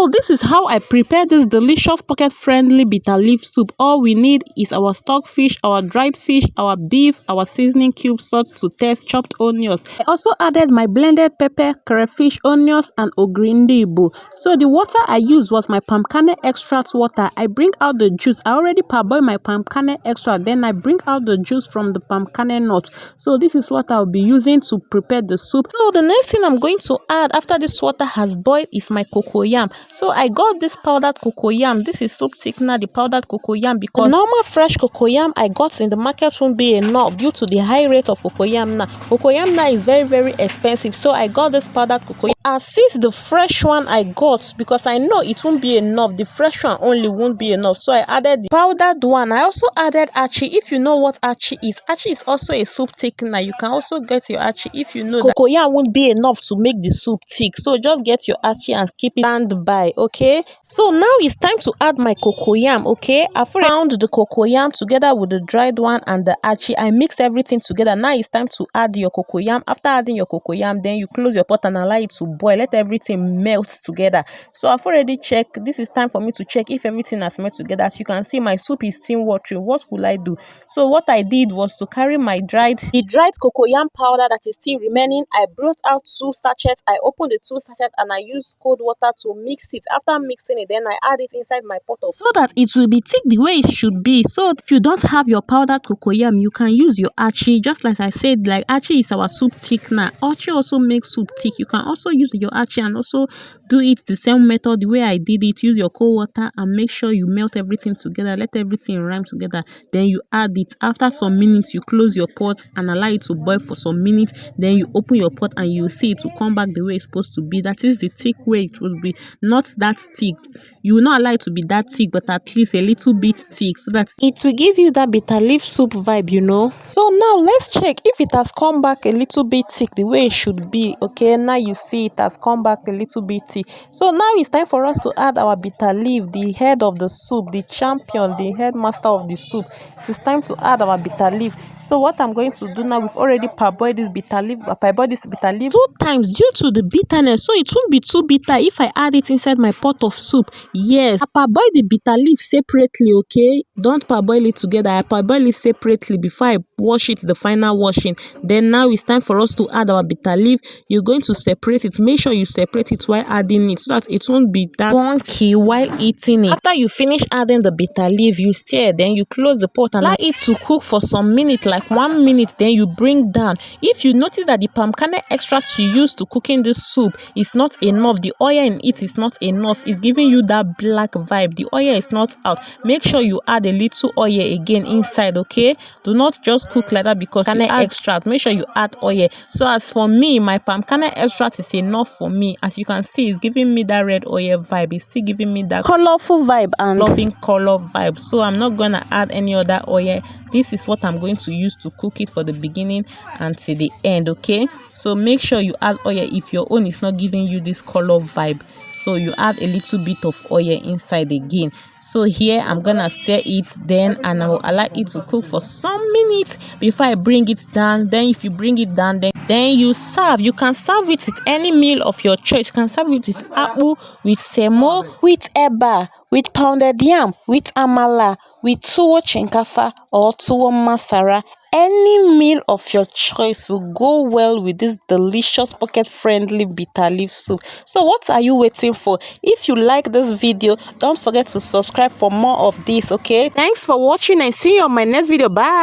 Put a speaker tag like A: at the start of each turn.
A: So this is how I prepare this delicious pocket-friendly bitter leaf soup. All we need is our stockfish, our dried fish, our beef, our seasoning cube, salt to taste, chopped onions. I also added my blended pepper, crayfish, onions, and Ogiri Igbo. So the water I used was my palm kernel extract water. I bring out the juice. I already parboiled my palm kernel extract. Then I bring out the juice from the palm kernel nut. So this is what I'll be using to prepare the soup. So the next thing I'm going to add after this water has boiled is my cocoyam. So I got this powdered cocoyam. This is soup thickener, the powdered cocoyam, because the normal fresh cocoyam I got in the market won't be enough due to the high rate of cocoyam now. Cocoyam now is very expensive. So I got this powdered cocoyam. Assist the fresh one I got because I know it won't be enough. The fresh one only won't be enough. So I added the powdered one. I also added achi. If you know what achi is also a soup thickener. You can also get your achi if you know that cocoyam won't be enough to make the soup thick. So just get your achi and keep it standby, okay? So now it's time to add my cocoyam, okay? I've found the cocoyam together with the dried one and the achi. I mix everything together. Now it's time to add your cocoyam. After adding your cocoyam, then you close your pot and allow it to boil. Let everything melt together. So I've already checked. This is time for me to check if everything has melted together. As you can see, my soup is still watering. What will I do? So what I did was to carry my dried cocoyam powder that is still remaining. I brought out 2 sachets. I opened the 2 sachets and I used cold water to mix it. After mixing it, then I add it inside my pot of soup so that it will be thick the way it should be. So if you don't have your powdered cocoyam, you can use your achi. Just like I said, like achi is our soup thickener. Achi also makes soup thick. You can also use your achi and also do it the same method the way I did it. Use your cold water and make sure you melt everything together. Let everything rhyme together. Then you add it. After some minutes, you close your pot and allow it to boil for some minutes. Then you open your pot and you see it will come back the way it's supposed to be. That is the thick way it will be. Not that thick. You will not allow it to be that thick, but at least a little bit thick so that it will give you that bitter leaf soup vibe, you know. So now let's check if it has come back a little bit thick the way it should be. Okay, now you see it has come back a little bit thick. So now it's time for us to add our bitter leaf, the head of the soup, the champion, the headmaster of the soup. It is time to add our bitter leaf. So what I'm going to do now, we've already parboiled this bitter leaf. Parboiled this bitter leaf 2 times due to the bitterness, so it won't be too bitter if I add it inside my pot of soup. Yes, I parboil the bitter leaf separately, okay? Don't parboil it together. I parboil it separately before I wash it, the final washing. Then now it's time for us to add our bitter leaf. You're going to separate it. Make sure you separate it while adding it so that it won't be that wonky while eating it. After you finish adding the bitter leaf, you stir. Then you close the pot and allow it to cook for some minutes, like 1 minute. Then you bring down. If you notice that the palm kernel extract you use to cooking this soup is not enough, the oil in it is not enough, it's giving you that black vibe, the oil is not out, make sure you add a little oil again inside, okay? Do not just cook like that because you add extract. Make sure you add oil. So as for me, my palm kernel extract is enough for me. As you can see, it's giving me that red oil vibe. It's still giving me that colorful vibe and loving color vibe. So I'm not gonna add any other oil. This is what I'm going to use to cook it for the beginning until the end, okay? So make sure you add oil if your own is not giving you this color vibe. So you add a little bit of oil inside again. So here I'm gonna stir it then, and I will allow it to cook for some minutes before I bring it down. Then if you bring it down, then you serve. You can serve it with any meal of your choice. You can serve it with akpu, with semo, with eba, with pounded yam, with amala, with tuwo chinkafa or tuwo masara. Any meal of your choice will go well with this delicious pocket-friendly bitter leaf soup. So what are you waiting for? If you like this video, don't forget to subscribe for more of this, okay? Thanks for watching and see you on my next video. Bye!